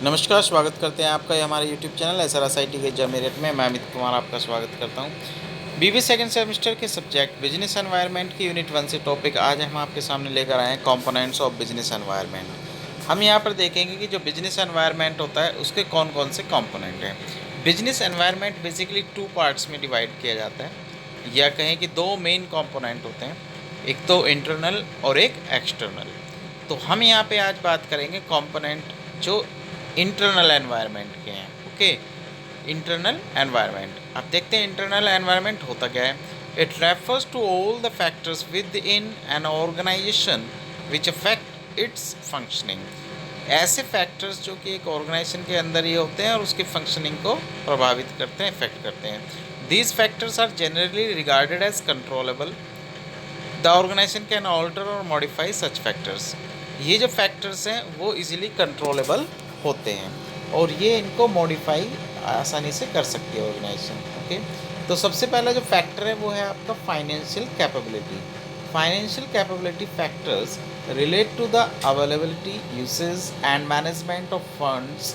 नमस्कार, स्वागत करते हैं आपका ये हमारे यूट्यूब चैनल SRSIT के जमेरियट में। मैं अमित कुमार आपका स्वागत करता हूँ। बीबी सेकंड सेमेस्टर के सब्जेक्ट बिजनेस एनवायरनमेंट की यूनिट 1 से टॉपिक आज हम आपके सामने लेकर आए हैं, कंपोनेंट्स ऑफ बिजनेस एनवायरनमेंट। हम यहाँ पर देखेंगे कि जो बिजनेस एनवायरनमेंट होता है उसके कौन कौन से कंपोनेंट हैं। बिजनेस एनवायरनमेंट बेसिकली 2 पार्ट्स में डिवाइड किया जाता है, या कहें कि 2 मेन कंपोनेंट होते हैं, एक तो इंटरनल और एक एक्सटर्नल। तो हम यहाँ पे आज बात करेंगे कंपोनेंट जो इंटरनल एनवायरनमेंट के हैं। ओके, इंटरनल एनवायरनमेंट, अब देखते हैं इंटरनल एनवायरनमेंट होता क्या है। It refers to all the factors within an organisation which affect its functioning. ऐसे फैक्टर्स जो कि एक ऑर्गेनाइजेशन के अंदर ही होते हैं और उसकी फंक्शनिंग को प्रभावित करते हैं, इफेक्ट करते हैं। These factors are generally regarded as controllable. The organisation can alter और मॉडिफाई सच फैक्टर्स। ये जो फैक्टर्स हैं वो इजीली कंट्रोलेबल होते हैं और ये इनको मॉडिफाई आसानी से कर सकती है ऑर्गेनाइजेशन। ओके, तो सबसे पहला जो फैक्टर है वो है आपका financial capability. Financial capability factors relate to the availability, uses and management of funds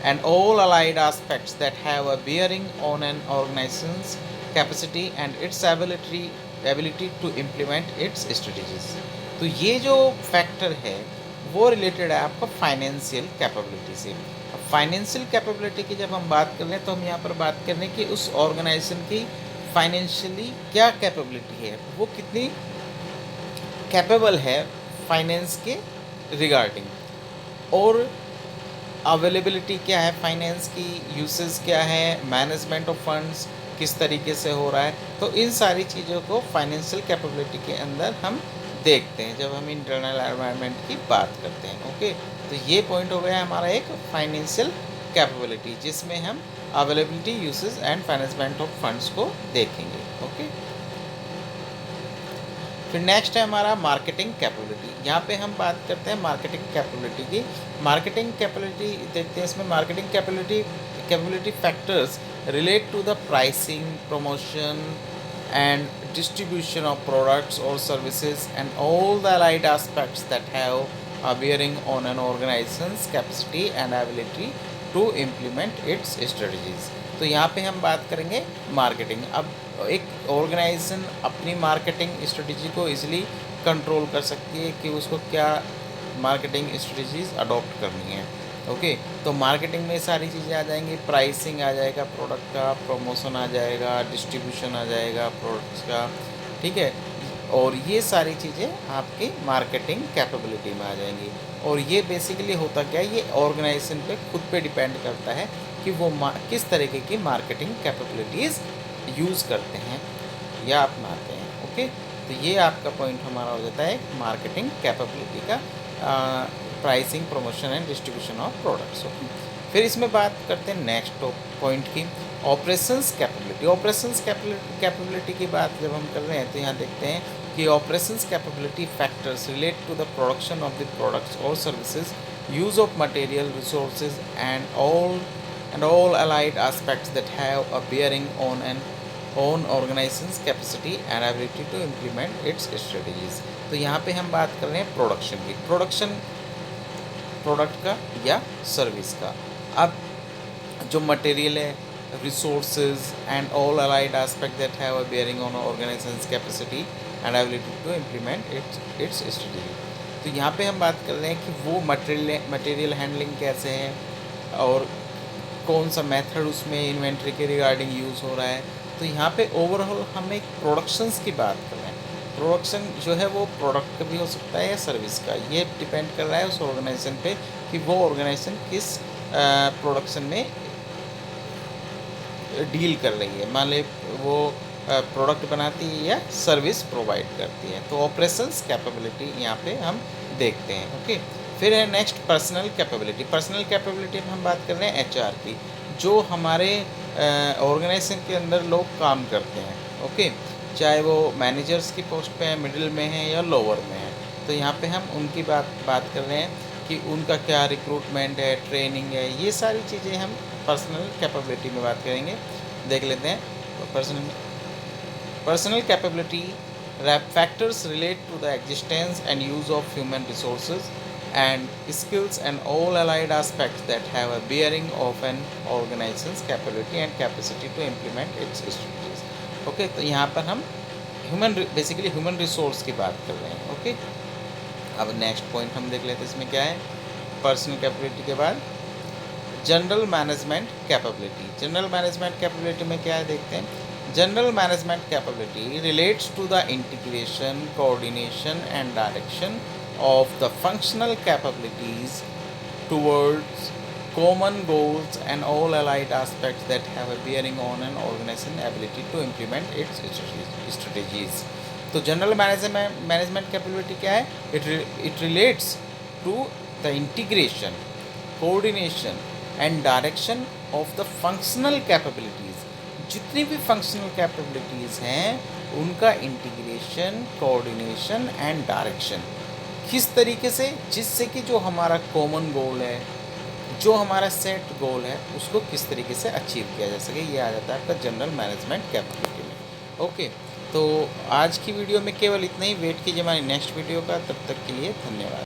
and all allied aspects that have a bearing on an organization's capacity and its ability to implement its strategies। तो ये जो factor है वो related है आपका financial capability से। अब financial capability की जब हम बात कर रहे हैं तो हम यहाँ पर बात कर रहे हैं कि उस ऑर्गेनाइजेशन की फाइनेंशियली क्या कैपेबिलिटी है, वो कितनी कैपेबल है फाइनेंस के रिगार्डिंग, और अवेलेबिलिटी क्या है फाइनेंस की, यूसेस क्या है, मैनेजमेंट ऑफ फंड्स किस तरीके से हो रहा है। तो इन सारी चीज़ों को फाइनेंशियल कैपेबिलिटी के अंदर हम देखते हैं जब हम इंटरनल एनवायरनमेंट की बात करते हैं। ओके, तो ये पॉइंट हो गया हमारा एक फाइनेंशियल कैपेबिलिटी, जिसमें हम availability, uses and management of funds को देखेंगे। ओके, फिर नेक्स्ट है हमारा मार्केटिंग कैपेबिलिटी। यहाँ पे हम बात करते हैं मार्केटिंग कैपेबिलिटी की। मार्केटिंग कैपेबिलिटी देखते हैं, इसमें marketing capability factors relate to the pricing, promotion and distribution of products और services and all the allied aspects that have a bearing on an organization's capacity and ability to implement its strategies। तो यहाँ पे हम बात करेंगे marketing. अब एक organisation अपनी मार्केटिंग स्ट्रेटजी को इजीली कंट्रोल कर सकती है कि उसको क्या मार्केटिंग स्ट्रेटजीज अडॉप्ट करनी है। ओके, तो मार्केटिंग में सारी चीज़ें आ जाएंगी, प्राइसिंग आ जाएगा प्रोडक्ट का, प्रमोशन आ जाएगा, डिस्ट्रीब्यूशन आ जाएगा प्रोडक्ट्स का, ठीक है। और ये सारी चीज़ें आपकी मार्केटिंग कैपेबिलिटी में आ जाएंगी। और ये बेसिकली होता क्या है, ये ऑर्गेनाइजेशन पे खुद पे डिपेंड करता है कि वो किस तरीके की मार्केटिंग कैपेबिलिटीज़ यूज़ करते हैं या अपनाते हैं। ओके, तो ये आपका पॉइंट हमारा हो जाता है मार्केटिंग कैपेबिलिटी का, pricing, promotion and distribution of products. Okay, फिर इसमें बात करते हैं नेक्स्ट पॉइंट की, ऑपरेशंस कैपेबिलिटी। ऑपरेशंस कैपेबिलिटी की बात जब हम कर रहे हैं तो यहाँ देखते हैं कि operations capability factors relate to the production of the products और services, use of material resources and all allied aspects that have a bearing on an own organization's capacity and ability to implement its strategies। तो यहाँ पे हम बात कर रहे हैं production की, प्रोडक्शन प्रोडक्ट का या सर्विस का। अब जो मटेरियल है, resources and all allied aspect that have a bearing on organisation's capacity and ability to implement its strategy. तो यहाँ पे हम बात कर रहे हैं कि वो मटेरियल हैंडलिंग कैसे है और कौन सा मेथड उसमें इन्वेंट्री के रिगार्डिंग यूज़ हो रहा है। तो यहाँ पे ओवरऑल हम एक प्रोडक्शंस की बात कर रहे हैं। प्रोडक्शन जो है वो प्रोडक्ट का भी हो सकता है या सर्विस का, ये डिपेंड कर रहा है उस ऑर्गेनाइजेशन पे कि वो ऑर्गेनाइजेशन किस प्रोडक्शन में डील कर रही है। मान ले वो प्रोडक्ट बनाती है या सर्विस प्रोवाइड करती है। तो ऑपरेशंस कैपेबिलिटी यहाँ पे हम देखते हैं। ओके, फिर है next personal capability. Personal capability में हम बात कर रहे हैं एचआर की, जो हमारे ऑर्गेनाइजेशन के अंदर लोग काम करते हैं। ओके, चाहे वो मैनेजर्स की पोस्ट पे हैं, मिडिल में हैं या लोअर में हैं। तो यहाँ पे हम उनकी बात कर रहे हैं कि उनका क्या रिक्रूटमेंट है, ट्रेनिंग है, ये सारी चीज़ें हम पर्सनल कैपेबिलिटी में बात करेंगे। देख लेते हैं personal capability factors relate to the existence and use of human resources and skills and all allied aspects that have a bearing of an organization's capability and capacity to implement its strategies. Okay, तो यहाँ पर हम basically human resource की बात कर रहे हैं. Okay, अब नेक्स्ट पॉइंट हम देख लेते हैं इसमें क्या है. पर्सनल कैपेबिलिटी के बाद general management capability. General management capability में क्या है देखते हैं. General management capability relates to the integration, coordination and direction of the functional capabilities towards common goals and all allied aspects that have a bearing on an organization's ability to implement its strategies. तो general management capability क्या है. It relates to the integration, coordination and direction of the functional capabilities. जितनी भी functional capabilities हैं उनका integration, coordination and direction किस तरीके से, जिससे कि जो हमारा कॉमन गोल है, जो हमारा सेट गोल है, उसको किस तरीके से अचीव किया जा सके, ये आ जाता है आपका जनरल मैनेजमेंट कैपेबिलिटी में. ओके, तो आज की वीडियो में केवल इतना ही. वेट कीजिए हमारी नेक्स्ट वीडियो का. तब तक के लिए धन्यवाद.